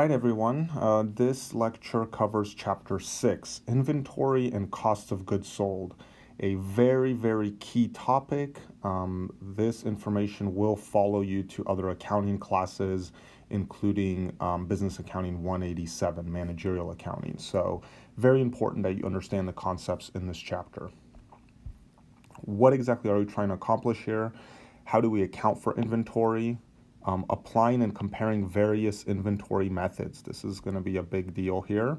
right, everyone. This lecture covers Chapter 6, Inventory and Cost of Goods Sold, a very, very key topic. This information will follow you to other accounting classes, including Business Accounting 187, Managerial Accounting. So very important that you understand the concepts in this chapter. What exactly are we trying to accomplish here? How do we account for inventory? Applying and comparing various inventory methods. This is going to be a big deal here.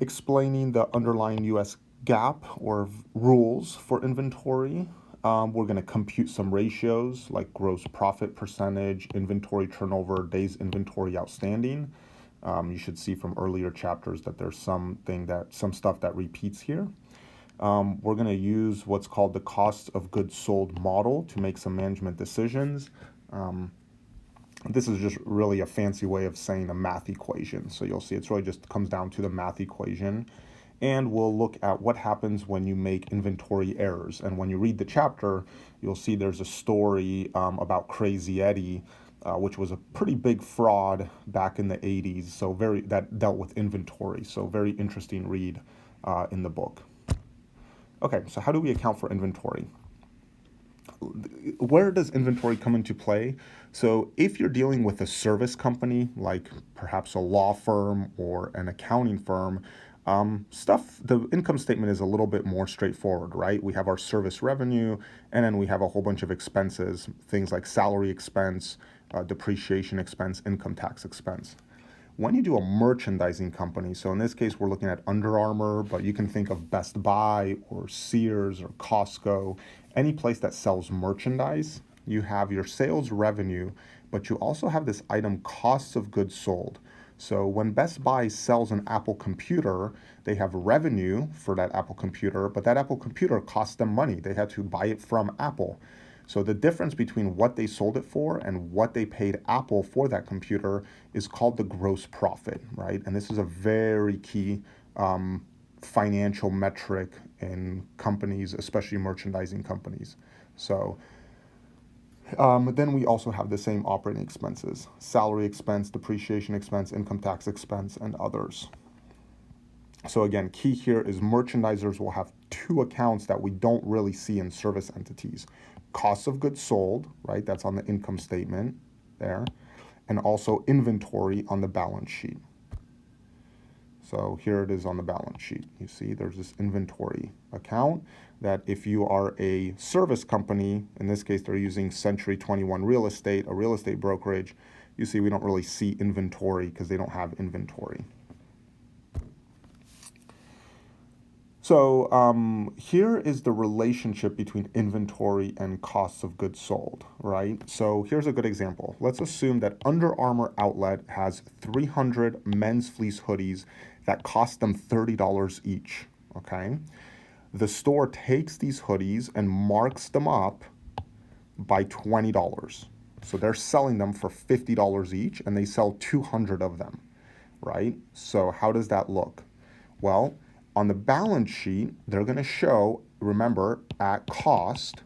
Explaining the underlying US GAAP or rules for inventory. We're going to compute some ratios like gross profit percentage, inventory turnover, days inventory outstanding. You should see from earlier chapters that there's some stuff that repeats here. We're going to use what's called the cost of goods sold model to make some management decisions. This is just really a fancy way of saying a math equation. So you'll see it's really just comes down to the math equation. And we'll look at what happens when you make inventory errors. And when you read the chapter, you'll see there's a story about Crazy Eddie, which was a pretty big fraud back in the 80s. So that dealt with inventory. So very interesting read in the book. Okay, so how do we account for inventory? Where does inventory come into play? So if you're dealing with a service company, like perhaps a law firm or an accounting firm, the income statement is a little bit more straightforward, right? We have our service revenue, and then we have a whole bunch of expenses, things like salary expense, depreciation expense, income tax expense. When you do a merchandising company, so in this case, we're looking at Under Armour, but you can think of Best Buy or Sears or Costco, any place that sells merchandise. You have your sales revenue, but you also have this item costs of goods sold. So when Best Buy sells an Apple computer, they have revenue for that Apple computer, but that Apple computer costs them money. They had to buy it from Apple. So the difference between what they sold it for and what they paid Apple for that computer is called the gross profit, right? And this is a very key financial metric in companies, especially merchandising companies. So then we also have the same operating expenses: salary expense, depreciation expense, income tax expense, and others. So again, key here is merchandisers will have two accounts that we don't really see in service entities. Cost of goods sold, right? That's on the income statement there. And also inventory on the balance sheet. So here it is on the balance sheet. You see there's this inventory account that if you are a service company, in this case they're using Century 21 Real Estate, a real estate brokerage, you see we don't really see inventory because they don't have inventory. So here is the relationship between inventory and costs of goods sold, right? So here's a good example. Let's assume that Under Armour outlet has 300 men's fleece hoodies that cost them $30 each, okay? The store takes these hoodies and marks them up by $20. So they're selling them for $50 each, and they sell 200 of them, right? So how does that look? Well, on the balance sheet, they're going to show, remember, at cost.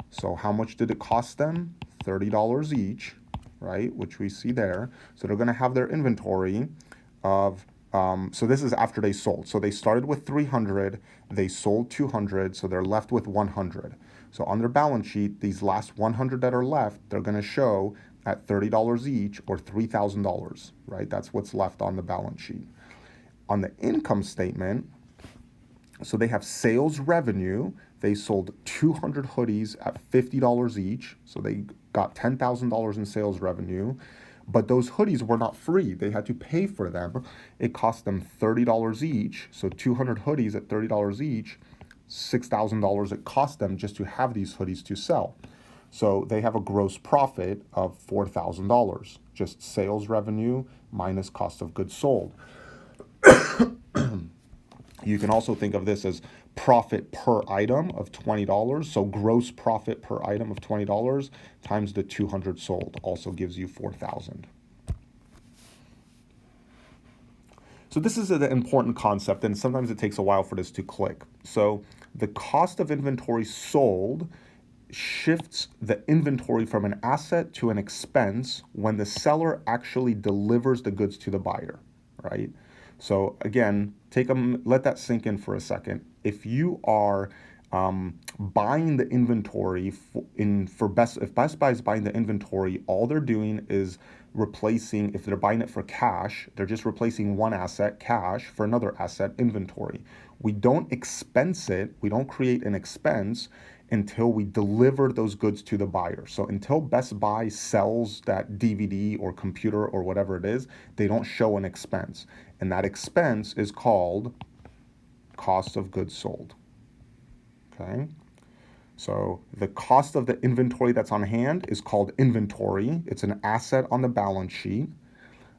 So how much did it cost them? $30 each, right, which we see there. So they're going to have their inventory of, so this is after they sold. So they started with 300, they sold 200, so they're left with 100. So on their balance sheet, these last 100 that are left, they're going to show at $30 each, or $3,000, right? That's what's left on the balance sheet. On the income statement, so they have sales revenue. They sold 200 hoodies at $50 each. So they got $10,000 in sales revenue. But those hoodies were not free. They had to pay for them. It cost them $30 each. So 200 hoodies at $30 each, $6,000 it cost them just to have these hoodies to sell. So they have a gross profit of $4,000, just sales revenue minus cost of goods sold. You can also think of this as profit per item of $20. So gross profit per item of $20 times the 200 sold also gives you $4,000. So this is an important concept, and sometimes it takes a while for this to click. So the cost of inventory sold shifts the inventory from an asset to an expense when the seller actually delivers the goods to the buyer, right? So again, let that sink in for a second. If you are buying the inventory if Best Buy is buying the inventory, all they're doing is replacing, if they're buying it for cash, they're just replacing one asset, cash, for another asset, inventory. We don't expense it, we don't create an expense until we deliver those goods to the buyer. So until Best Buy sells that DVD or computer or whatever it is, they don't show an expense. And that expense is called cost of goods sold. Okay? So the cost of the inventory that's on hand is called inventory. It's an asset on the balance sheet.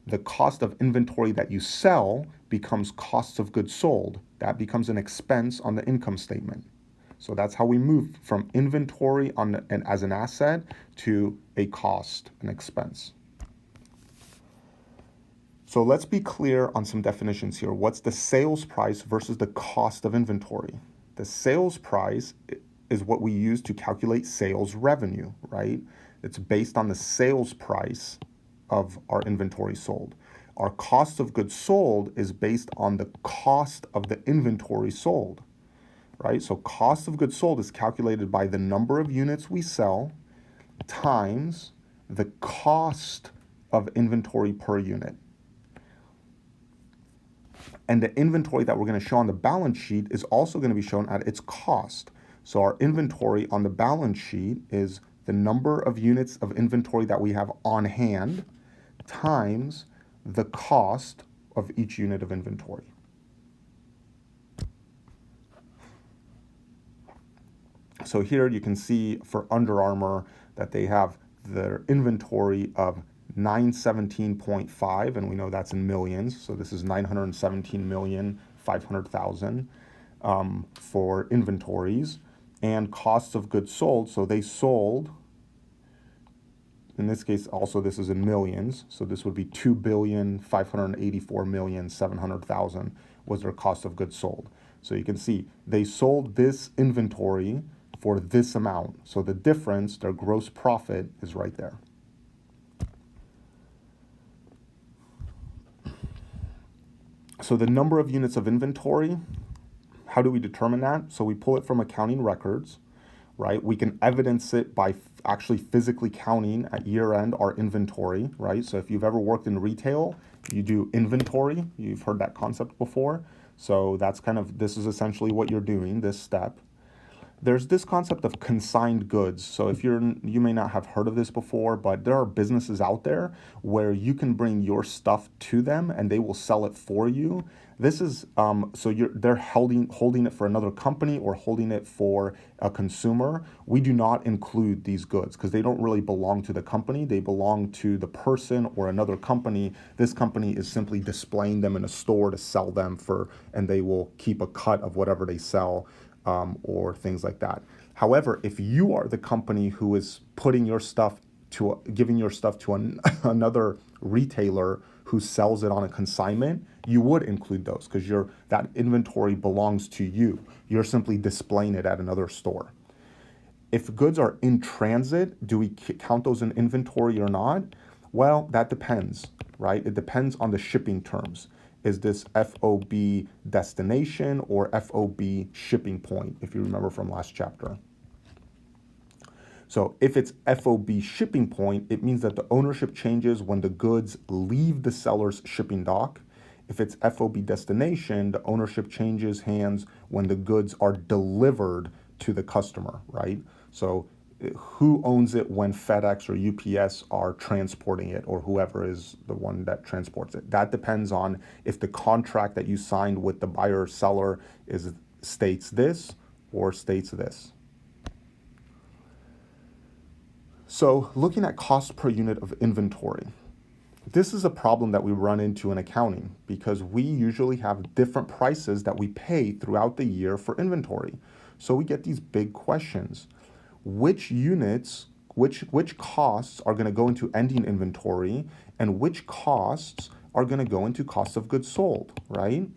The cost of inventory that you sell becomes cost of goods sold. That becomes an expense on the income statement. So that's how we move from inventory as an asset to a cost, an expense. So let's be clear on some definitions here. What's the sales price versus the cost of inventory? The sales price is what we use to calculate sales revenue, right? It's based on the sales price of our inventory sold. Our cost of goods sold is based on the cost of the inventory sold, right? So cost of goods sold is calculated by the number of units we sell times the cost of inventory per unit. And the inventory that we're going to show on the balance sheet is also going to be shown at its cost. So our inventory on the balance sheet is the number of units of inventory that we have on hand times the cost of each unit of inventory. So here you can see for Under Armour that they have their inventory of 917.5, and we know that's in millions. So this is 917,500,000 for inventories, and costs of goods sold. So they sold, in this case also this is in millions. So this would be 2,584,700,000 was their cost of goods sold. So you can see they sold this inventory for this amount. So the difference, their gross profit, is right there. So the number of units of inventory, how do we determine that? So we pull it from accounting records, right? We can evidence it by actually physically counting at year end our inventory, right? So if you've ever worked in retail, you do inventory. You've heard that concept before. So that's this is essentially what you're doing, this step. There's this concept of consigned goods. So if you may not have heard of this before, but there are businesses out there where you can bring your stuff to them and they will sell it for you. This is they're holding it for another company or holding it for a consumer. We do not include these goods because they don't really belong to the company. They belong to the person or another company. This company is simply displaying them in a store to sell them and they will keep a cut of whatever they sell. Or things like that. However, if you are the company who is giving your stuff to another retailer who sells it on a consignment, you would include those because that inventory belongs to you. You're simply displaying it at another store. If goods are in transit, do we count those in inventory or not? Well, that depends, right? It depends on the shipping terms. Is this FOB destination or FOB shipping point, if you remember from last chapter? So if it's FOB shipping point, it means that the ownership changes when the goods leave the seller's shipping dock. If it's FOB destination, the ownership changes hands when the goods are delivered to the customer, right? So who owns it when FedEx or UPS are transporting it, or whoever is the one that transports it? That depends on if the contract that you signed with the buyer or seller states this or states this. So looking at cost per unit of inventory, this is a problem that we run into in accounting because we usually have different prices that we pay throughout the year for inventory. So we get these big questions. Which units, which costs are going to go into ending inventory and which costs are going to go into cost of goods sold, right?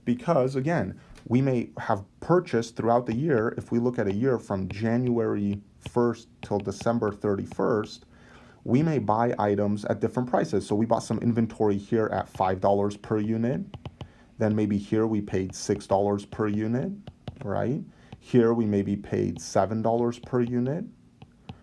Because again, we may have purchased throughout the year, if we look at a year from January 1st till December 31st, we may buy items at different prices. So we bought some inventory here at $5 per unit. Then maybe here we paid $6 per unit, right? Here we maybe paid $7 per unit.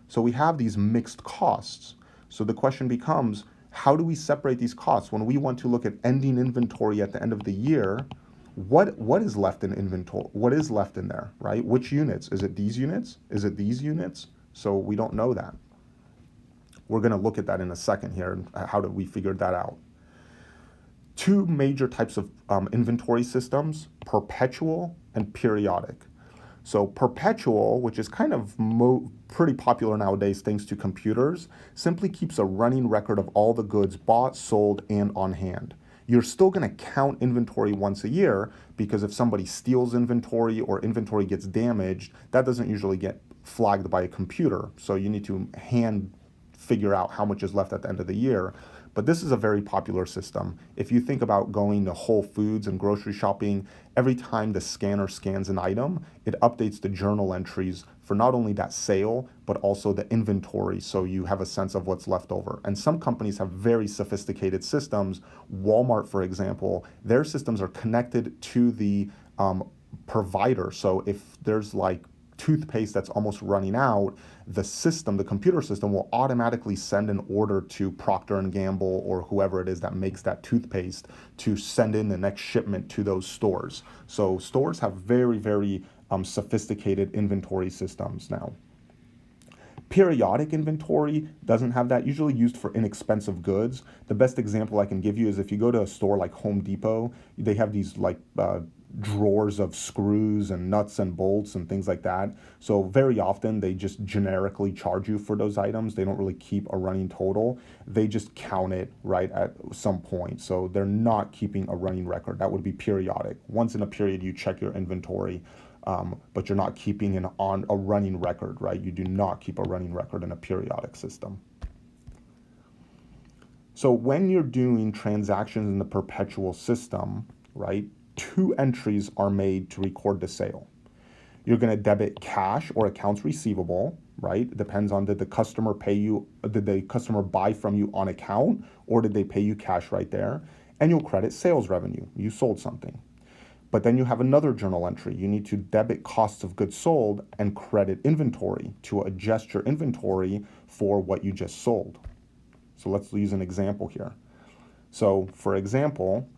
So we have these mixed costs. So the question becomes, how do we separate these costs? When we want to look at ending inventory at the end of the year, what is left in inventory? What is left in there, right? Which units? Is it these units? Is it these units? So we don't know that. We're going to look at that in a second here. How did we figure that out? Two major types of inventory systems, perpetual and periodic. So perpetual, which is kind of pretty popular nowadays thanks to computers, simply keeps a running record of all the goods bought, sold, and on hand. You're still going to count inventory once a year because if somebody steals inventory or inventory gets damaged, that doesn't usually get flagged by a computer. So you need to hand figure out how much is left at the end of the year. But this is a very popular system. If you think about going to Whole Foods and grocery shopping, every time the scanner scans an item, it updates the journal entries for not only that sale, but also the inventory, so you have a sense of what's left over. And some companies have very sophisticated systems. Walmart, for example, their systems are connected to the provider. So if there's like toothpaste that's almost running out, the computer system will automatically send an order to Procter & Gamble or whoever it is that makes that toothpaste to send in the next shipment to those stores. So stores have very, very sophisticated inventory systems now. Periodic inventory doesn't have that, usually used for inexpensive goods. The best example I can give you is if you go to a store like Home Depot, they have these like drawers of screws and nuts and bolts and things like that. So very often they just generically charge you for those items. They don't really keep a running total. They just count it right at some point. So they're not keeping a running record. That would be periodic. Once in a period, you check your inventory, but you're not keeping on a running record, right? You do not keep a running record in a periodic system. So when you're doing transactions in the perpetual system, right, two entries are made to record the sale. You're going to debit cash or accounts receivable, right? It depends on did the customer buy from you on account or did they pay you cash right there? And you'll credit sales revenue. You sold something. But then you have another journal entry. You need to debit costs of goods sold and credit inventory to adjust your inventory for what you just sold. So let's use an example here. So for example,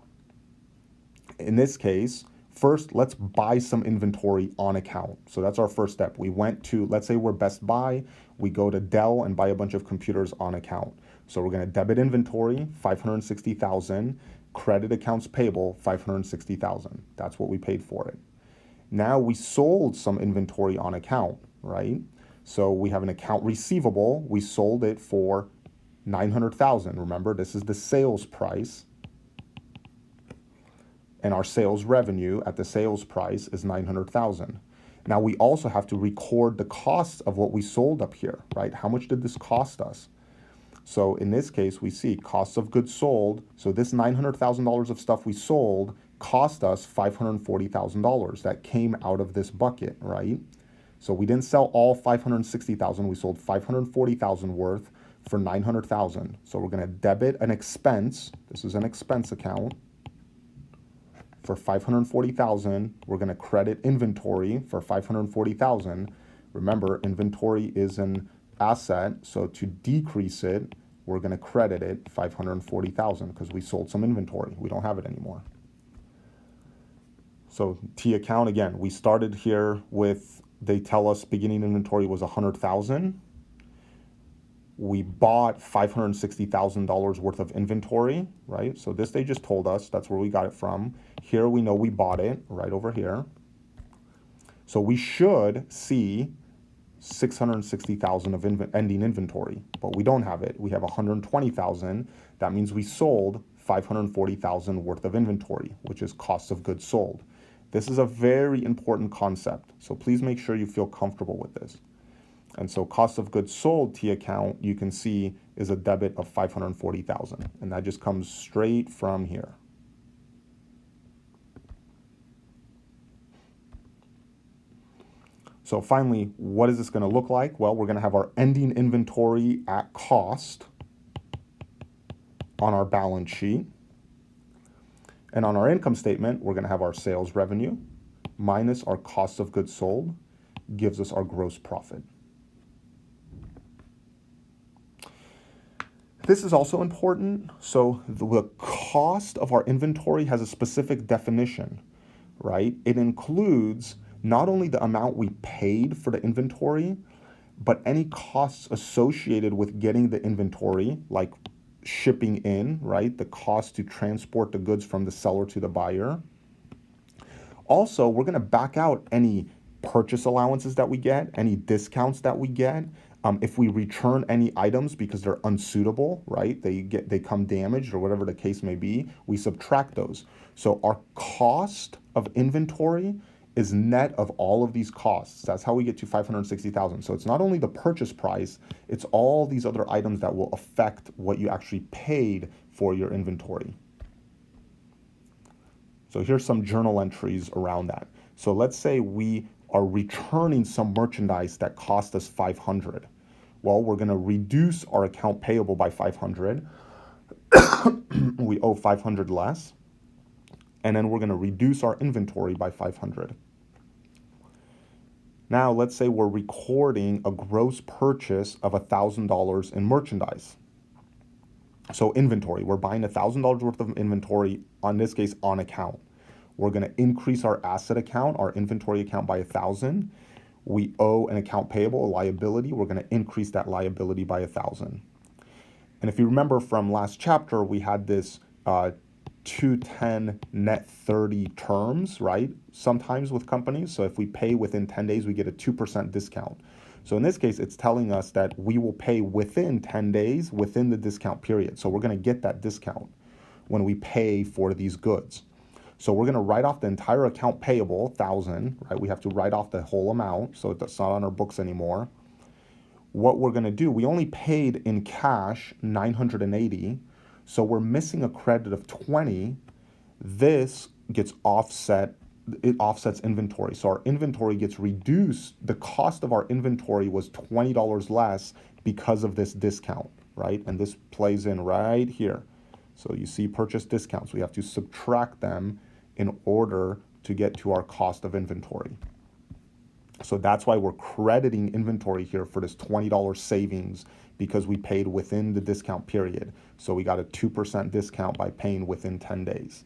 in this case, first, let's buy some inventory on account. So that's our first step. We went to, let's say we're Best Buy, we go to Dell and buy a bunch of computers on account. So we're going to debit inventory, $560,000, credit accounts payable, $560,000. That's what we paid for it. Now we sold some inventory on account, right? So we have an account receivable. We sold it for $900,000. Remember, this is the sales price. And our sales revenue at the sales price is $900,000. Now we also have to record the costs of what we sold up here, right? How much did this cost us? So in this case, we see costs of goods sold. So this $900,000 of stuff we sold cost us $540,000. That came out of this bucket, right? So we didn't sell all $560,000. We sold $540,000 worth for $900,000. So we're going to debit an expense. This is an expense account. For $540,000, we're going to credit inventory for $540,000. Remember, inventory is an asset, so to decrease it, we're going to credit it $540,000 because we sold some inventory. We don't have it anymore. So T account, again, we started here with, they tell us beginning inventory was $100,000. We bought $560,000 worth of inventory, right? So this they just told us, that's where we got it from. Here we know we bought it, right over here. So we should see $660,000 of ending inventory, but we don't have it. We have $120,000. That means we sold $540,000 worth of inventory, which is cost of goods sold. This is a very important concept, so please make sure you feel comfortable with this. And so cost of goods sold T account, you can see, is a debit of $540,000, and that just comes straight from here. So finally, what is this going to look like? Well, we're going to have our ending inventory at cost on our balance sheet. And on our income statement, we're going to have our sales revenue minus our cost of goods sold gives us our gross profit. This is also important. So the cost of our inventory has a specific definition, right? It includes not only the amount we paid for the inventory, but any costs associated with getting the inventory, like shipping in, right? The cost to transport the goods from the seller to the buyer. Also, we're going to back out any purchase allowances that we get, any discounts that we get. If we return any items because they're unsuitable, right? They come damaged or whatever the case may be, we subtract those. So our cost of inventory is net of all of these costs. That's how we get to 560,000. So it's not only the purchase price, it's all these other items that will affect what you actually paid for your inventory. So here's some journal entries around that. So let's say we are returning some merchandise that cost us 500. Well, we're going to reduce our account payable by 500. We owe 500 less. And then we're going to reduce our inventory by 500. Now, let's say we're recording a gross purchase of $1,000 in merchandise. So inventory, we're buying $1,000 worth of inventory, in this case, on account. We're going to increase our asset account, our inventory account by 1,000. We owe an account payable, a liability. We're going to increase that liability by 1,000. And if you remember from last chapter, we had this 210 net 30 terms, right? Sometimes with companies. So if we pay within 10 days, we get a 2% discount. So in this case, it's telling us that we will pay within 10 days within the discount period. So we're going to get that discount when we pay for these goods. So we're going to write off the entire account payable, 1,000, right? We have to write off the whole amount, so it's not on our books anymore. What we're going to do, we only paid in cash 980, so we're missing a credit of 20. This gets offset, it offsets inventory. So our inventory gets reduced. The cost of our inventory was $20 less because of this discount, right? And this plays in right here. So you see purchase discounts. We have to subtract them in order to get to our cost of inventory. So that's why we're crediting inventory here for this $20 savings, because we paid within the discount period. So we got a 2% discount by paying within 10 days.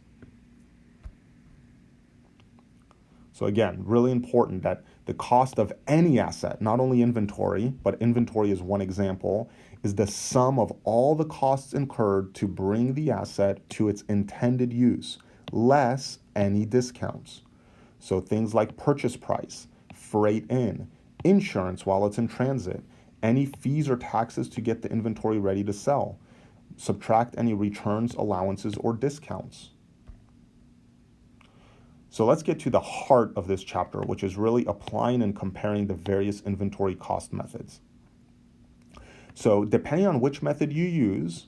So again, really important that the cost of any asset, not only inventory, but inventory is one example, is the sum of all the costs incurred to bring the asset to its intended use, less any discounts. So things like purchase price, freight in, insurance while it's in transit, any fees or taxes to get the inventory ready to sell, subtract any returns, allowances, or discounts. So let's get to the heart of this chapter, which is really applying and comparing the various inventory cost methods. So depending on which method you use,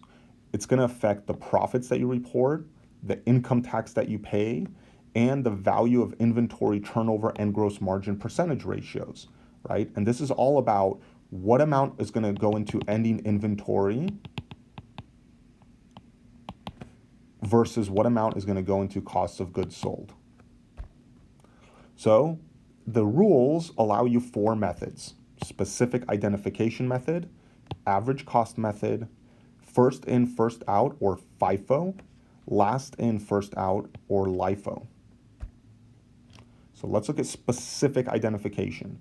it's going to affect the profits that you report, the income tax that you pay, and the value of inventory turnover and gross margin percentage ratios, right? And this is all about what amount is going to go into ending inventory versus what amount is going to go into costs of goods sold. So the rules allow you 4 methods: specific identification method, average cost method, first in, first out, or FIFO, last in, first out, or LIFO. So let's look at specific identification.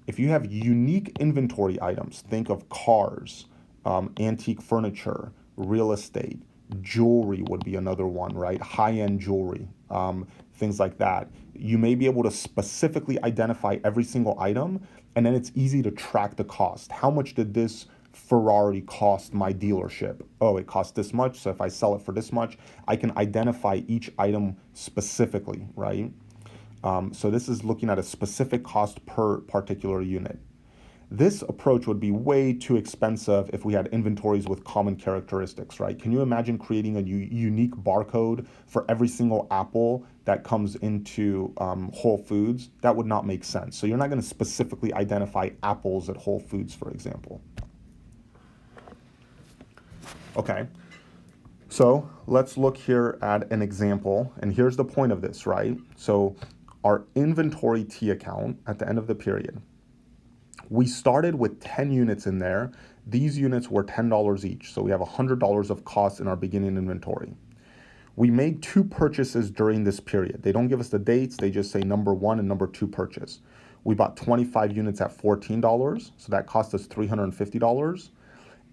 If you have unique inventory items, think of cars, antique furniture, real estate, jewelry would be another one, right? High-end jewelry, things like that. You may be able to specifically identify every single item, and then it's easy to track the cost. How much did this Ferrari cost my dealership? Oh, it cost this much, so if I sell it for this much, I can identify each item specifically, right? So this is looking at a specific cost per particular unit. This approach would be way too expensive if we had inventories with common characteristics, right? Can you imagine creating a unique barcode for every single apple that comes into Whole Foods? That would not make sense. So you're not going to specifically identify apples at Whole Foods, for example. Okay, so let's look here at an example, and here's the point of this, right? So our inventory T account at the end of the period, we started with 10 units in there. These units were $10 each, so we have $100 of cost in our beginning inventory. We made 2 purchases during this period. They don't give us the dates, they just say number 1 and number 2 purchase. We bought 25 units at $14, so that cost us $350.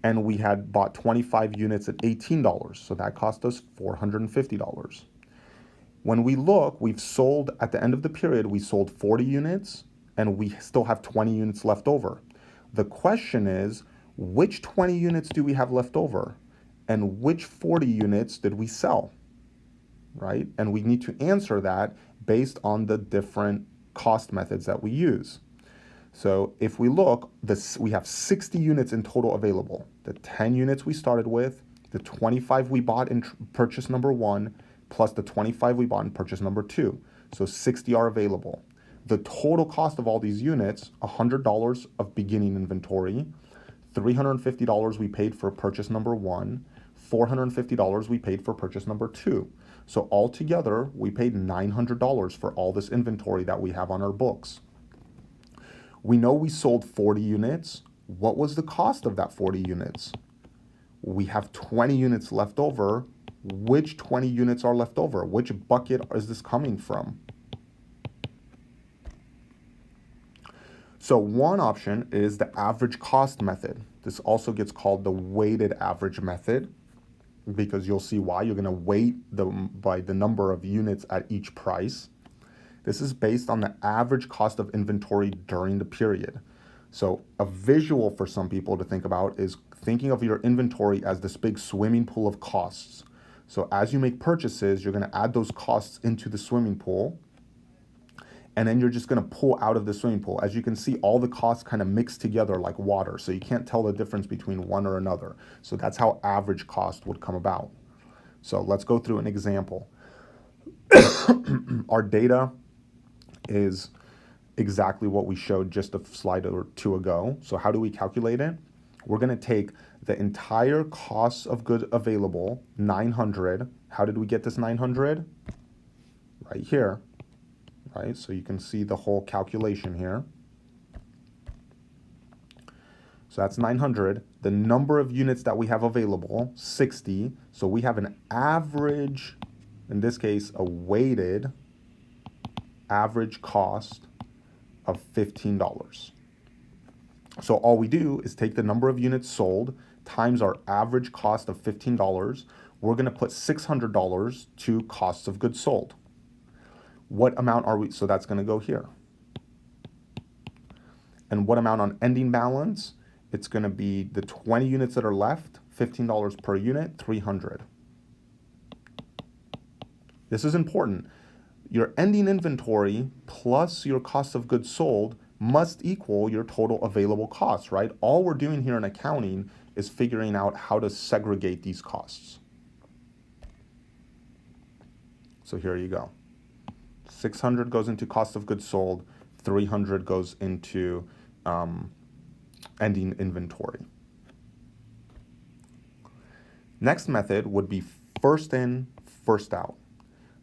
And we had bought 25 units at $18, so that cost us $450. When we look, we've sold, at the end of the period, we sold 40 units, and we still have 20 units left over. The question is, which 20 units do we have left over? And which 40 units did we sell, right? And we need to answer that based on the different cost methods that we use. So if we look, we have 60 units in total available. The 10 units we started with, the 25 we bought in purchase number 1, plus the 25 we bought in purchase number 2. So 60 are available. The total cost of all these units, $100 of beginning inventory, $350 we paid for purchase number 1, $450 we paid for purchase number 2. So altogether, we paid $900 for all this inventory that we have on our books. We know we sold 40 units. What was the cost of that 40 units? We have 20 units left over. Which 20 units are left over? Which bucket is this coming from? So one option is the average cost method. This also gets called the weighted average method because you'll see why. You're going to weight by the number of units at each price. This is based on the average cost of inventory during the period. So a visual for some people to think about is thinking of your inventory as this big swimming pool of costs. So as you make purchases, you're going to add those costs into the swimming pool, and then you're just going to pull out of the swimming pool. As you can see, all the costs kind of mix together like water, so you can't tell the difference between one or another. So that's how average cost would come about. So let's go through an example. Our data is exactly what we showed just a slide or 2 ago. So how do we calculate it? We're going to take the entire cost of goods available, 900. How did we get this 900? Right here, right? So you can see the whole calculation here. So that's 900. The number of units that we have available, 60. So we have an average, in this case, a weighted average cost of $15. So all we do is take the number of units sold times our average cost of $15. We're going to put $600 to costs of goods sold. What amount are we? So that's going to go here. And what amount on ending balance? It's going to be the 20 units that are left, $15 per unit, $300. This is important. Your ending inventory plus your cost of goods sold must equal your total available costs, right? All we're doing here in accounting is figuring out how to segregate these costs. So here you go. 600 goes into cost of goods sold, 300 goes into ending inventory. Next method would be first in, first out.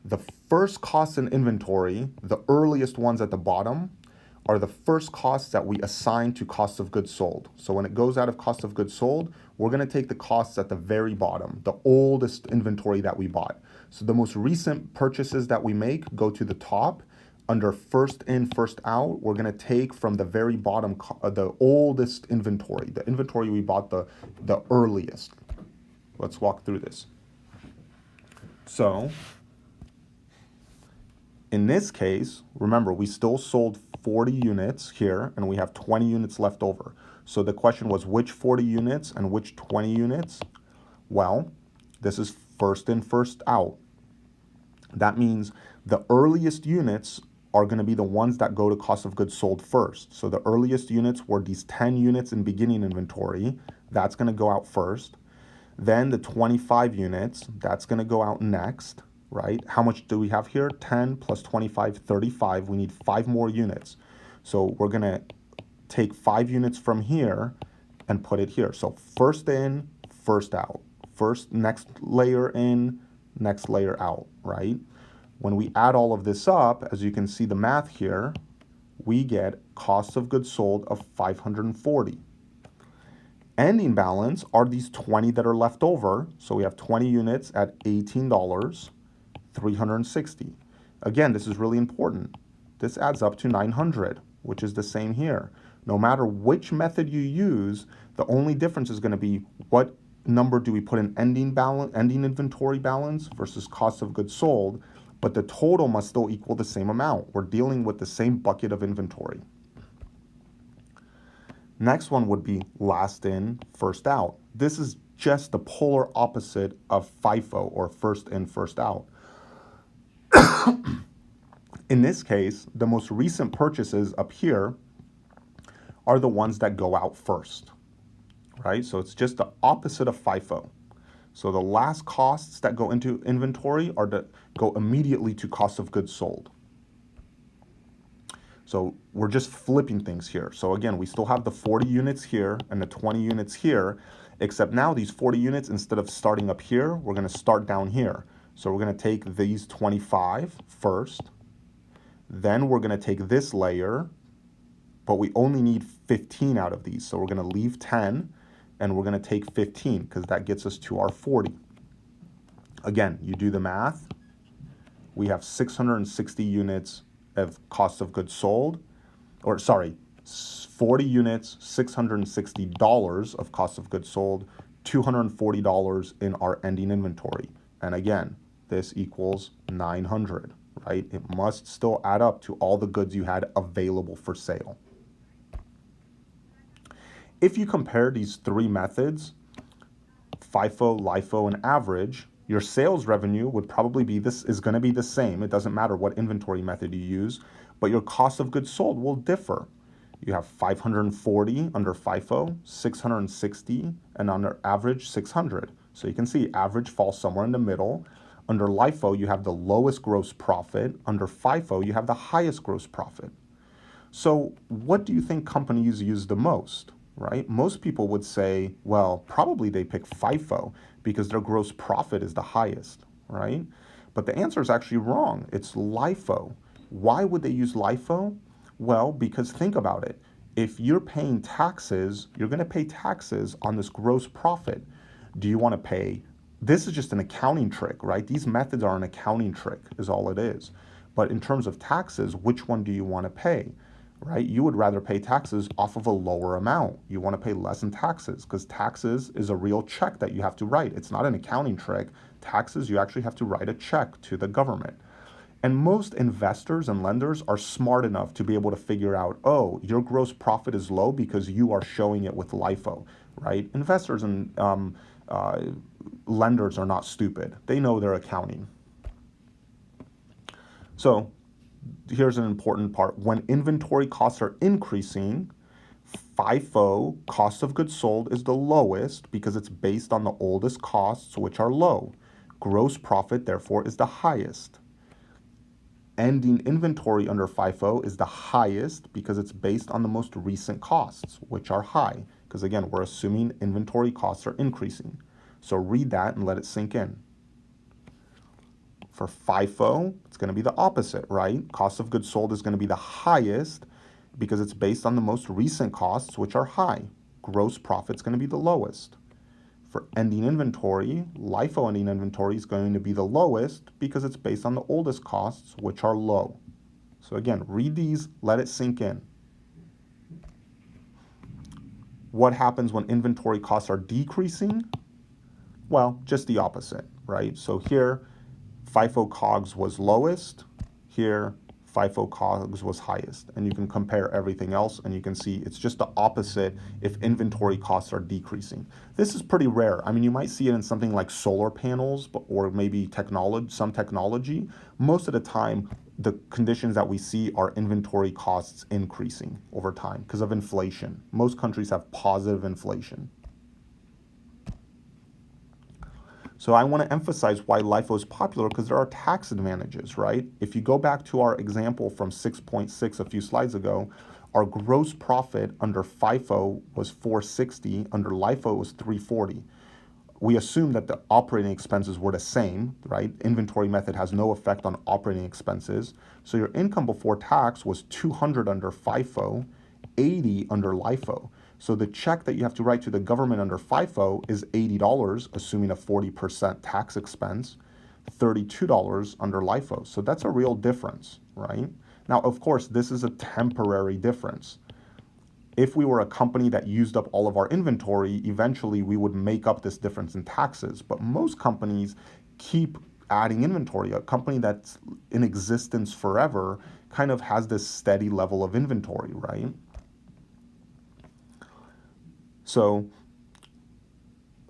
The first costs in inventory, the earliest ones at the bottom, are the first costs that we assign to cost of goods sold. So when it goes out of cost of goods sold, we're going to take the costs at the very bottom, the oldest inventory that we bought. So the most recent purchases that we make go to the top. Under first in, first out, we're going to take from the very bottom, the oldest inventory, the inventory we bought the earliest. Let's walk through this. So in this case, remember, we still sold 40 units here, and we have 20 units left over. So the question was which 40 units and which 20 units? Well, this is first in, first out. That means the earliest units are going to be the ones that go to cost of goods sold first. So the earliest units were these 10 units in beginning inventory. That's going to go out first. Then the 25 units, that's going to go out next, right? How much do we have here? 10 plus 25, 35. We need 5 more units. So we're going to take 5 units from here and put it here. So first in, first out. First, next layer in, next layer out, right? When we add all of this up, as you can see the math here, we get cost of goods sold of 540. Ending balance are these 20 that are left over. So we have 20 units at $18, 360. Again, this is really important. This adds up to 900, which is the same here. No matter which method you use, the only difference is going to be what number do we put in ending inventory balance versus cost of goods sold, but the total must still equal the same amount. We're dealing with the same bucket of inventory. Next one would be last in, first out. This is just the polar opposite of FIFO, or first in, first out. In this case, the most recent purchases up here are the ones that go out first, right? So it's just the opposite of FIFO. So the last costs that go into inventory are that go immediately to cost of goods sold. So we're just flipping things here. So again, we still have the 40 units here and the 20 units here, except now these 40 units, instead of starting up here, we're going to start down here. So we're going to take these 25 first, then we're going to take this layer, but we only need 15 out of these. So we're going to leave 10 and we're going to take 15 because that gets us to our 40. Again, you do the math. We have 660 units of cost of goods sold, or sorry, 40 units, $660 of cost of goods sold, $240 in our ending inventory. And again, this equals 900, right? It must still add up to all the goods you had available for sale. If you compare these 3 methods, FIFO, LIFO, and average, your sales revenue would probably be is going to be the same. It doesn't matter what inventory method you use, but your cost of goods sold will differ. You have 540 under FIFO, 660, and under average 600. So you can see average falls somewhere in the middle. Under LIFO, you have the lowest gross profit. Under FIFO, you have the highest gross profit. So what do you think companies use the most, right? Most people would say, well, probably they pick FIFO because their gross profit is the highest, right? But the answer is actually wrong. It's LIFO. Why would they use LIFO? Well, because think about it. If you're paying taxes, you're going to pay taxes on this gross profit. Do you want to pay? This is just an accounting trick, right? These methods are an accounting trick is all it is. But in terms of taxes, which one do you want to pay, right? You would rather pay taxes off of a lower amount. You want to pay less in taxes because taxes is a real check that you have to write. It's not an accounting trick. Taxes, you actually have to write a check to the government. And most investors and lenders are smart enough to be able to figure out, oh, your gross profit is low because you are showing it with LIFO, right? Investors and lenders are not stupid. They know their accounting. So here's an important part. When inventory costs are increasing, FIFO, cost of goods sold, is the lowest because it's based on the oldest costs, which are low. Gross profit, therefore, is the highest. Ending inventory under FIFO is the highest because it's based on the most recent costs, which are high. Because again, we're assuming inventory costs are increasing. So read that and let it sink in. For FIFO, it's going to be the opposite, right? Cost of goods sold is going to be the highest because it's based on the most recent costs, which are high. Gross profit is going to be the lowest. For ending inventory, LIFO ending inventory is going to be the lowest because it's based on the oldest costs, which are low. So again, read these, let it sink in. What happens when inventory costs are decreasing? Well, just the opposite, right? So here, FIFO COGS was lowest. Here, FIFO COGS was highest. And you can compare everything else and you can see it's just the opposite if inventory costs are decreasing. This is pretty rare. I mean, you might see it in something like solar panels or maybe some technology. Most of the time, the conditions that we see are inventory costs increasing over time because of inflation. Most countries have positive inflation. So I want to emphasize why LIFO is popular, because there are tax advantages, right? If you go back to our example from 6.6 a few slides ago, our gross profit under FIFO was 460, under LIFO was 340. We assume that the operating expenses were the same, right? Inventory method has no effect on operating expenses. So your income before tax was 200 under FIFO, 80 under LIFO. So the check that you have to write to the government under FIFO is $80, assuming a 40% tax expense, $32 under LIFO. So that's a real difference, right? Now, of course, this is a temporary difference. If we were a company that used up all of our inventory, eventually we would make up this difference in taxes. But most companies keep adding inventory. A company that's in existence forever kind of has this steady level of inventory, right? So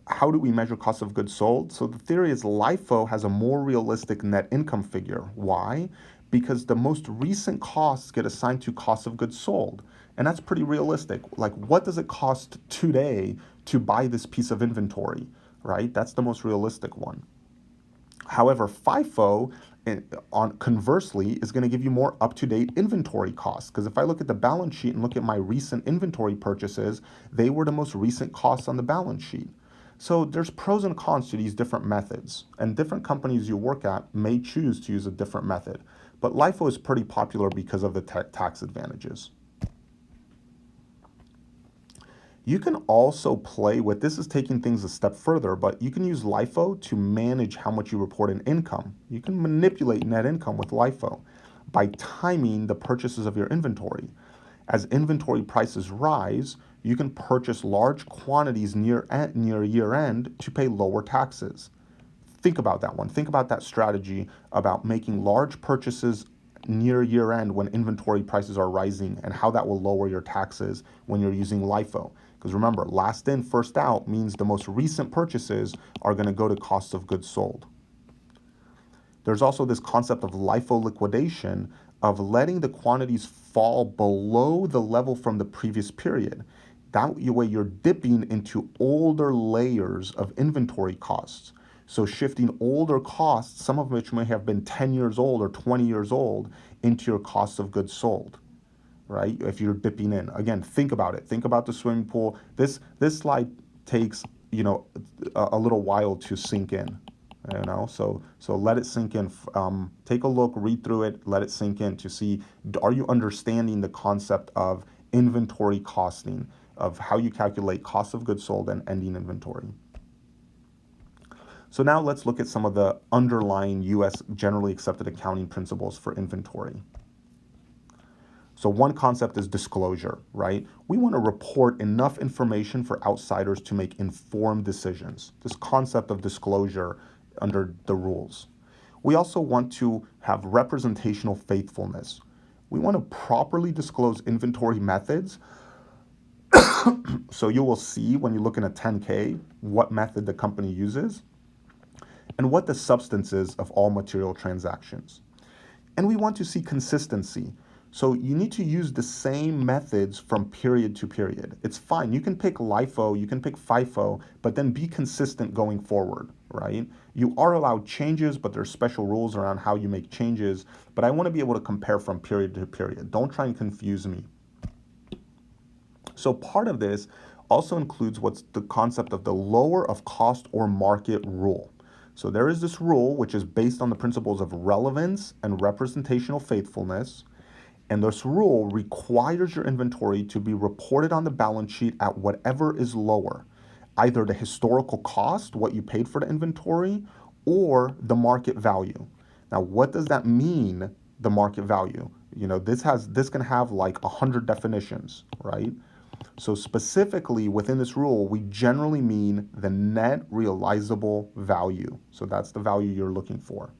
how do we measure cost of goods sold? So the theory is LIFO has a more realistic net income figure. Why? Because the most recent costs get assigned to cost of goods sold. And that's pretty realistic. Like, what does it cost today to buy this piece of inventory, right? That's the most realistic one. However, FIFO, conversely, is going to give you more up-to-date inventory costs. Because if I look at the balance sheet and look at my recent inventory purchases, they were the most recent costs on the balance sheet. So there's pros and cons to these different methods. And different companies you work at may choose to use a different method. But LIFO is pretty popular because of the tax advantages. You can also play with, this is taking things a step further, but you can use LIFO to manage how much you report in income. You can manipulate net income with LIFO by timing the purchases of your inventory. As inventory prices rise, you can purchase large quantities near year end to pay lower taxes. Think about that one. Think about that strategy about making large purchases near year end when inventory prices are rising, and how that will lower your taxes when you're using LIFO. Because remember, last in, first out means the most recent purchases are going to go to cost of goods sold. There's also this concept of LIFO liquidation, of letting the quantities fall below the level from the previous period. That way you're dipping into older layers of inventory costs. So shifting older costs, some of which may have been 10 years old or 20 years old, into your cost of goods sold, right? If you're dipping in. Again, think about it. Think about the swimming pool. This slide takes, a little while to sink in, So let it sink in. Take a look, read through it, let it sink in to see, are you understanding the concept of inventory costing, of how you calculate cost of goods sold and ending inventory? So now let's look at some of the underlying U.S. generally accepted accounting principles for inventory. So one concept is disclosure, right? We want to report enough information for outsiders to make informed decisions. This concept of disclosure under the rules. We also want to have representational faithfulness. We want to properly disclose inventory methods. So you will see when you look in a 10K what method the company uses and what the substance is of all material transactions. And we want to see consistency. So you need to use the same methods from period to period. It's fine. You can pick LIFO, you can pick FIFO, but then be consistent going forward, right? You are allowed changes, but there's special rules around how you make changes. But I want to be able to compare from period to period. Don't try and confuse me. So part of this also includes what's the concept of the lower of cost or market rule. So there is this rule, which is based on the principles of relevance and representational faithfulness. And this rule requires your inventory to be reported on the balance sheet at whatever is lower, either the historical cost, what you paid for the inventory, or the market value. Now, what does that mean, the market value? This can have like 100 definitions, right? So specifically within this rule, we generally mean the net realizable value. So that's the value you're looking for.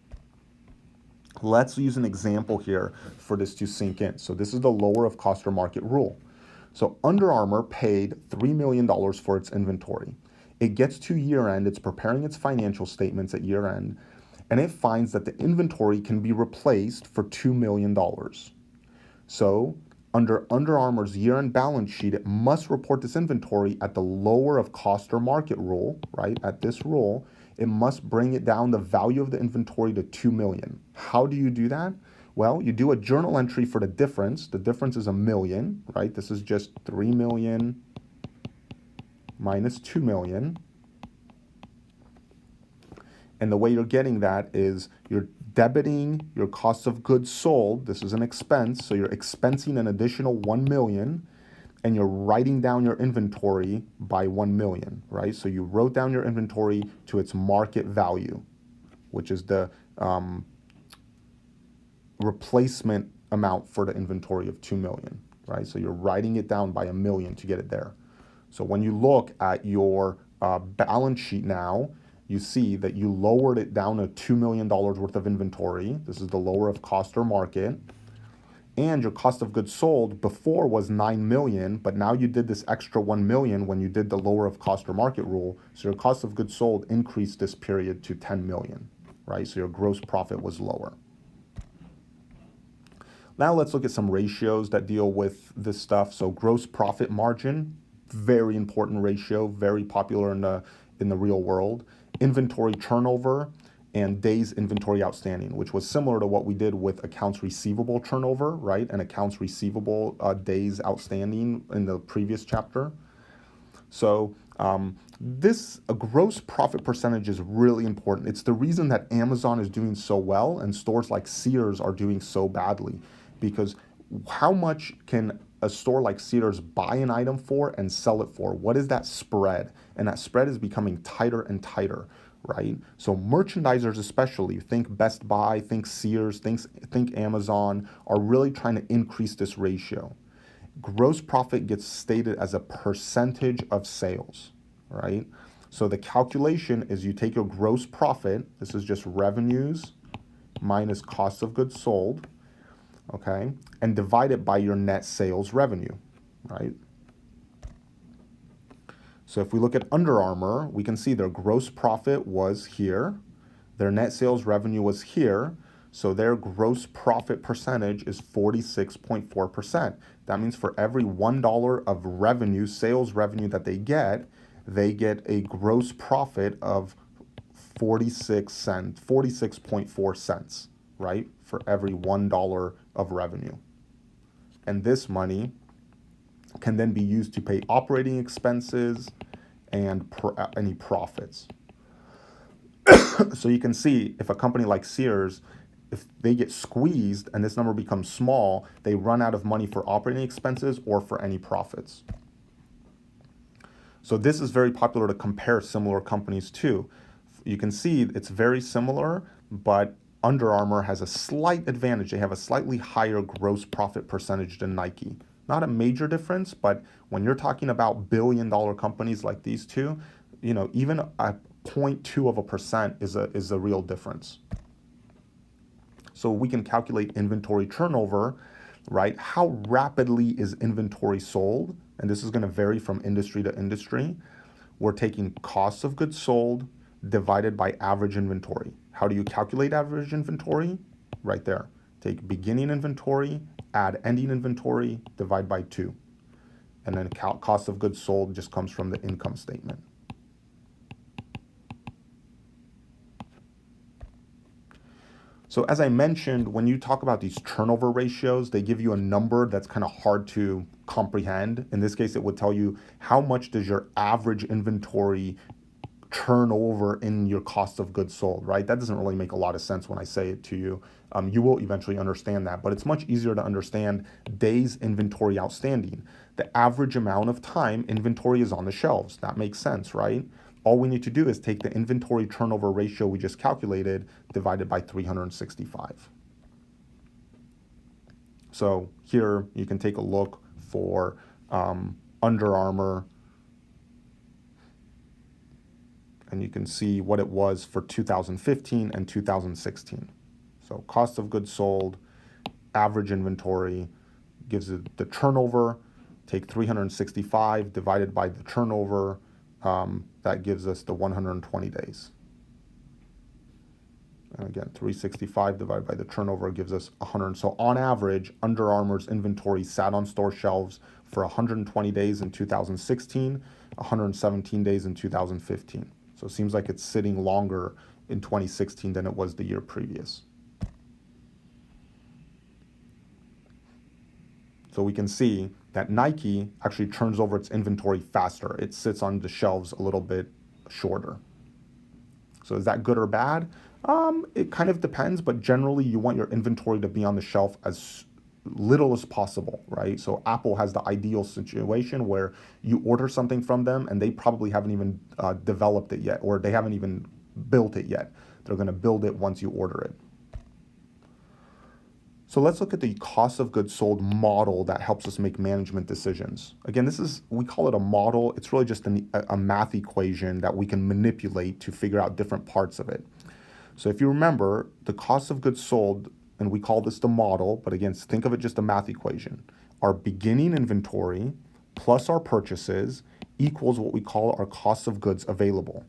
Let's use an example here for this to sink in. So this is the lower of cost or market rule. So Under Armour paid $3 million for its inventory. It gets to year end, it's preparing its financial statements at year end, and it finds that the inventory can be replaced for $2 million. So under Under Armour's year-end balance sheet, it must report this inventory at the lower of cost or market rule, right? At this rule, it must bring it down the value of the inventory to 2 million. How do you do that? Well, you do a journal entry for the difference. The difference is a million, right? This is just 3 million minus 2 million. And the way you're getting that is you're debiting your cost of goods sold. This is an expense, so you're expensing an additional 1 million, and you're writing down your inventory by 1 million, right? So you wrote down your inventory to its market value, which is the replacement amount for the inventory of 2 million, right? So you're writing it down by 1 million to get it there. So when you look at your balance sheet now, you see that you lowered it down to $2 million worth of inventory. This is the lower of cost or market. And your cost of goods sold before was 9 million, but now you did this extra 1 million when you did the lower of cost or market rule. So your cost of goods sold increased this period to 10 million, right? So your gross profit was lower. Now let's look at some ratios that deal with this stuff. So gross profit margin, very important ratio, very popular in the real world. Inventory turnover and days inventory outstanding, which was similar to what we did with accounts receivable turnover, right? And accounts receivable days outstanding in the previous chapter. So this gross profit percentage is really important. It's the reason that Amazon is doing so well and stores like Sears are doing so badly, because how much can a store like Sears buy an item for and sell it for? What is that spread? And that spread is becoming tighter and tighter, right? So merchandisers especially, think Best Buy, think Sears, think Amazon, are really trying to increase this ratio. Gross profit gets stated as a percentage of sales, right? So the calculation is you take your gross profit, this is just revenues minus cost of goods sold, okay, and divide it by your net sales revenue, right? So if we look at Under Armour, we can see their gross profit was here, their net sales revenue was here, so their gross profit percentage is 46.4%. That means for every $1 of revenue, sales revenue that they get a gross profit of 46.4 cents, right? For every $1 of revenue. And this money can then be used to pay operating expenses and any profits. So you can see if a company like Sears, if they get squeezed and this number becomes small, they run out of money for operating expenses or for any profits. So this is very popular to compare similar companies to. You can see it's very similar, but Under Armour has a slight advantage. They have a slightly higher gross profit percentage than Nike. Not a major difference, but when you're talking about billion-dollar companies like these two, you know, even a 0.2% is a real difference. So we can calculate inventory turnover, right? How rapidly is inventory sold? And this is going to vary from industry to industry. We're taking costs of goods sold divided by average inventory. How do you calculate average inventory? Right there. Take beginning inventory, add ending inventory, divide by 2. And then cost of goods sold just comes from the income statement. So as I mentioned, when you talk about these turnover ratios, they give you a number that's kind of hard to comprehend. In this case, it would tell you how much does your average inventory turnover in your cost of goods sold, right? That doesn't really make a lot of sense when I say it to you. You will eventually understand that, but it's much easier to understand days inventory outstanding. The average amount of time inventory is on the shelves. That makes sense, right? All we need to do is take the inventory turnover ratio we just calculated divided by 365. So here you can take a look for Under Armour, and you can see what it was for 2015 and 2016. So cost of goods sold, average inventory, gives it the turnover. Take 365 divided by the turnover. That gives us the 120 days. And again, 365 divided by the turnover gives us 100. So on average, Under Armour's inventory sat on store shelves for 120 days in 2016, 117 days in 2015. So it seems like it's sitting longer in 2016 than it was the year previous. So we can see that Nike actually turns over its inventory faster. It sits on the shelves a little bit shorter. So is that good or bad? It kind of depends, but generally you want your inventory to be on the shelf as little as possible, right? So Apple has the ideal situation where you order something from them and they probably haven't even developed it yet, or they haven't even built it yet. They're going to build it once you order it. So let's look at the cost of goods sold model that helps us make management decisions. Again, we call it a model. It's really just a math equation that we can manipulate to figure out different parts of it. So if you remember, the cost of goods sold, and we call this the model, but again, think of it just a math equation. Our beginning inventory plus our purchases equals what we call our cost of goods available.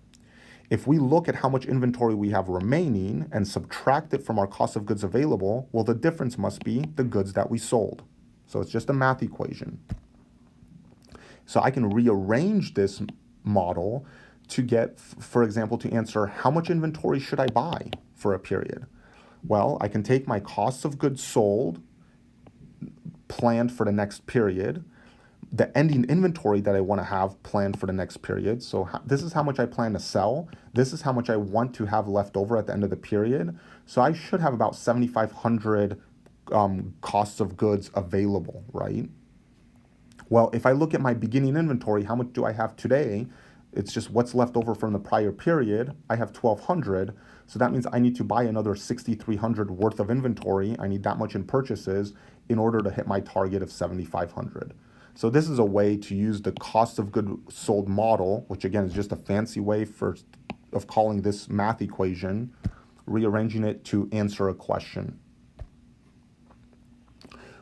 If we look at how much inventory we have remaining and subtract it from our cost of goods available, well, the difference must be the goods that we sold. So it's just a math equation. So I can rearrange this model to get, for example, to answer how much inventory should I buy for a period? Well, I can take my cost of goods sold planned for the next period, the ending inventory that I want to have planned for the next period. So this is how much I plan to sell. This is how much I want to have left over at the end of the period. So I should have about 7,500 costs of goods available, right? Well, if I look at my beginning inventory, how much do I have today? It's just what's left over from the prior period. I have 1,200. So that means I need to buy another 6,300 worth of inventory. I need that much in purchases in order to hit my target of 7,500. So this is a way to use the cost of goods sold model, which again is just a fancy way of calling this math equation, rearranging it to answer a question.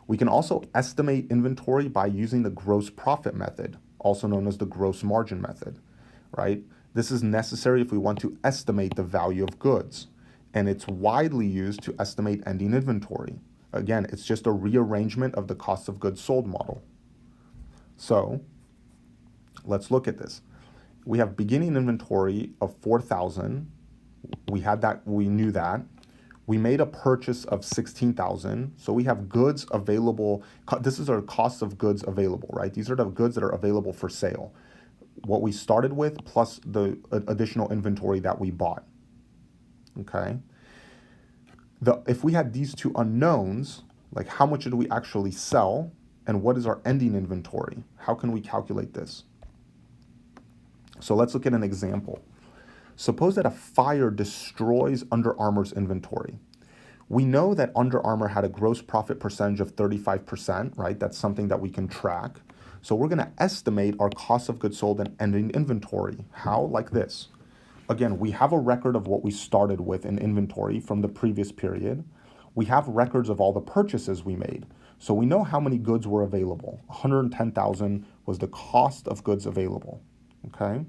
We can also estimate inventory by using the gross profit method, also known as the gross margin method, right? This is necessary if we want to estimate the value of goods, and it's widely used to estimate ending inventory. Again, it's just a rearrangement of the cost of goods sold model. So let's look at this. We have beginning inventory of 4,000. We knew that. We made a purchase of 16,000. So we have goods available. This is our cost of goods available, right? These are the goods that are available for sale. What we started with plus the additional inventory that we bought. Okay. If we had these two unknowns, like how much did we actually sell and what is our ending inventory? How can we calculate this? So let's look at an example. Suppose that a fire destroys Under Armour's inventory. We know that Under Armour had a gross profit percentage of 35%, right? That's something that we can track. So we're going to estimate our cost of goods sold and ending inventory. How? Like this. Again, we have a record of what we started with in inventory from the previous period. We have records of all the purchases we made. So we know how many goods were available. 110,000 was the cost of goods available, okay?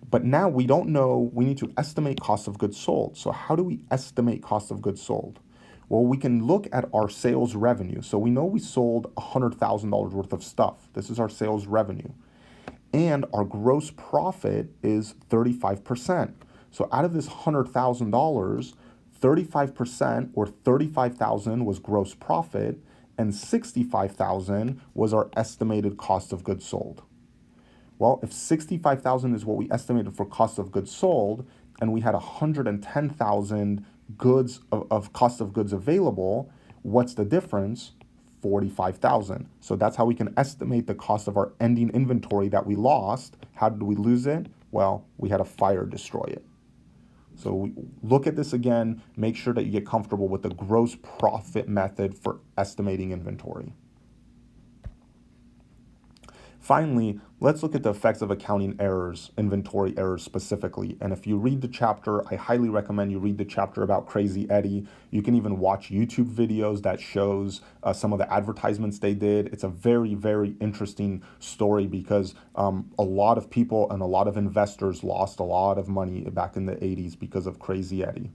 But now we don't know, we need to estimate cost of goods sold. So how do we estimate cost of goods sold? Well, we can look at our sales revenue. So we know we sold $100,000 worth of stuff. This is our sales revenue. And our gross profit is 35%. So out of this $100,000, 35% or 35,000 was gross profit and 65,000 was our estimated cost of goods sold. Well, if 65,000 is what we estimated for cost of goods sold and we had 110,000 goods of cost of goods available, what's the difference? 45,000. So that's how we can estimate the cost of our ending inventory that we lost. How did we lose it? Well, we had a fire destroy it. So we look at this again, make sure that you get comfortable with the gross profit method for estimating inventory. Finally, let's look at the effects of accounting errors, inventory errors specifically. And if you read the chapter, I highly recommend you read the chapter about Crazy Eddie. You can even watch YouTube videos that shows some of the advertisements they did. It's a very, very interesting story because a lot of people and a lot of investors lost a lot of money back in the 80s because of Crazy Eddie.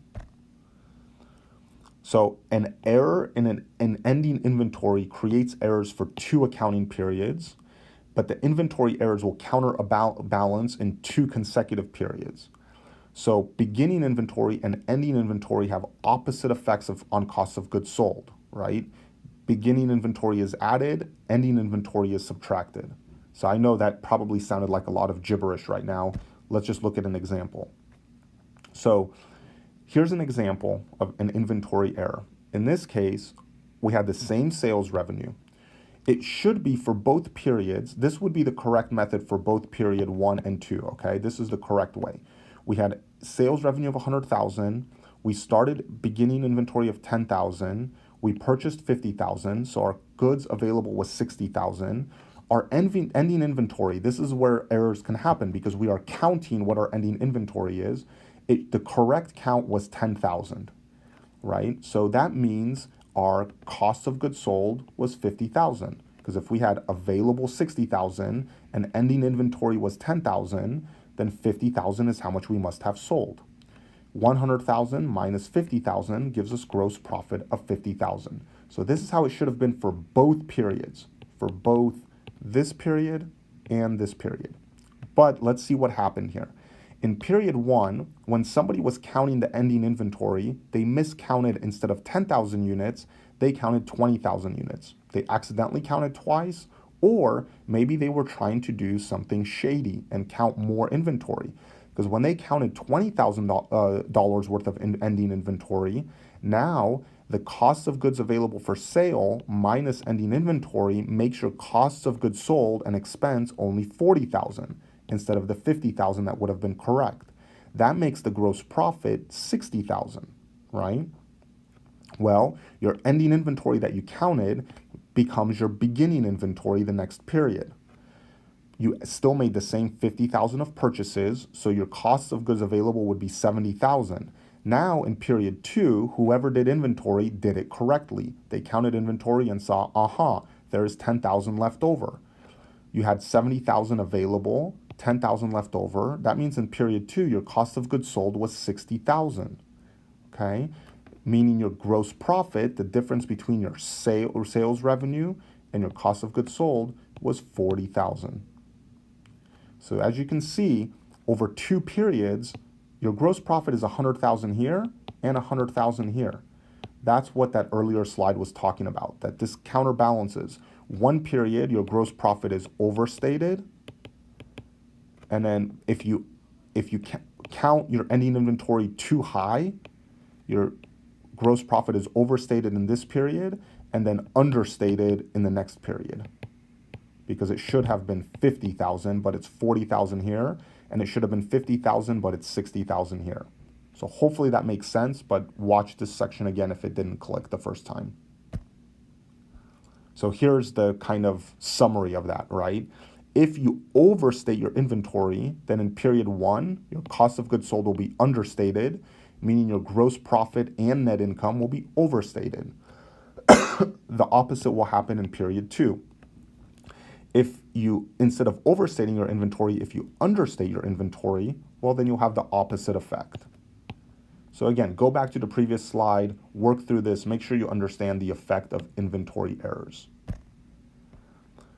So an error in an ending inventory creates errors for 2 accounting periods, but the inventory errors will counterbalance in 2 consecutive periods. So beginning inventory and ending inventory have opposite effects on cost of goods sold, right? Beginning inventory is added, ending inventory is subtracted. So I know that probably sounded like a lot of gibberish right now. Let's just look at an example. So here's an example of an inventory error. In this case, we had the same sales revenue. It should be for both periods. This would be the correct method for both period 1 and 2, okay? This is the correct way. We had sales revenue of 100,000. We started beginning inventory of 10,000. We purchased 50,000, so our goods available was 60,000. Our ending inventory, this is where errors can happen because we are counting what our ending inventory is. The correct count was 10,000, right? So that means our cost of goods sold was 50,000, because if we had available 60,000 and ending inventory was 10,000, then 50,000 is how much we must have sold. 100,000 minus 50,000 gives us gross profit of 50,000. So this is how it should have been for both periods, for both this period and this period. But let's see what happened here. In period 1, when somebody was counting the ending inventory, they miscounted. Instead of 10,000 units, they counted 20,000 units. They accidentally counted twice, or maybe they were trying to do something shady and count more inventory. Because when they counted $20,000 worth of ending inventory, now the cost of goods available for sale minus ending inventory makes your costs of goods sold and expense only 40,000 instead of the 50,000 that would have been correct. That makes the gross profit 60,000, right? Well, your ending inventory that you counted becomes your beginning inventory the next period. You still made the same 50,000 of purchases, so your costs of goods available would be 70,000. Now in period 2, whoever did inventory did it correctly. They counted inventory and saw, there is 10,000 left over. You had 70,000 available, 10,000 left over. That means in period 2, your cost of goods sold was 60,000, okay? Meaning your gross profit, the difference between your sales revenue and your cost of goods sold, was 40,000. So as you can see, over 2 periods, your gross profit is 100,000 here and 100,000 here. That's what that earlier slide was talking about, that this counterbalances. One period, your gross profit is overstated. And then if you count your ending inventory too high, your gross profit is overstated in this period and then understated in the next period, because it should have been 50,000, but it's 40,000 here, and it should have been 50,000, but it's 60,000 here. So hopefully that makes sense, but watch this section again if it didn't click the first time. So here's the kind of summary of that, right? If you overstate your inventory, then in period 1, your cost of goods sold will be understated, meaning your gross profit and net income will be overstated. The opposite will happen in period 2. If you, instead of overstating your inventory, if you understate your inventory, well, then you'll have the opposite effect. So again, go back to the previous slide, work through this, make sure you understand the effect of inventory errors.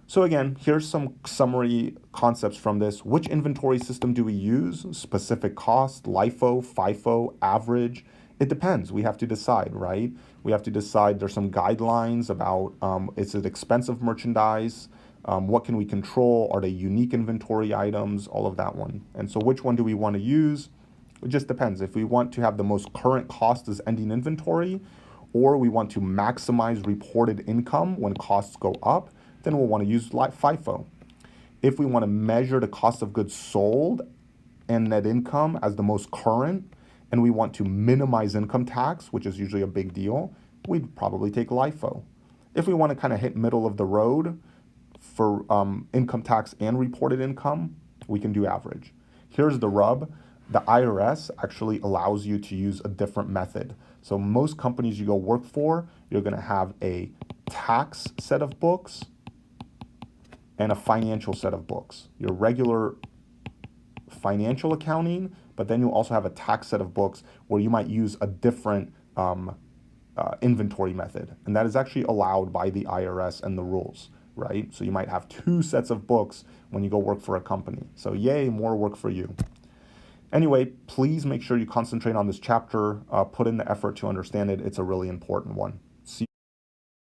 So again, here's some summary concepts from this. Which inventory system do we use? Specific cost, LIFO, FIFO, average. It depends. We have to decide, right? We have to decide. There's some guidelines about is it expensive merchandise? What can we control? Are they unique inventory items? All of that one. And so which one do we want to use? It just depends. If we want to have the most current cost as ending inventory, or we want to maximize reported income when costs go up, then we'll want to use FIFO. If we want to measure the cost of goods sold and net income as the most current, and we want to minimize income tax, which is usually a big deal, we'd probably take LIFO. If we want to kind of hit middle of the road for income tax and reported income, we can do average. Here's the rub. The IRS actually allows you to use a different method. So most companies you go work for, you're going to have a tax set of books and a financial set of books. Your regular financial accounting, but then you'll also have a tax set of books where you might use a different inventory method, and that is actually allowed by the IRS and the rules, right? So you might have two sets of books when you go work for a company. So yay, more work for you. Anyway, please make sure you concentrate on this chapter, put in the effort to understand it. It's a really important one.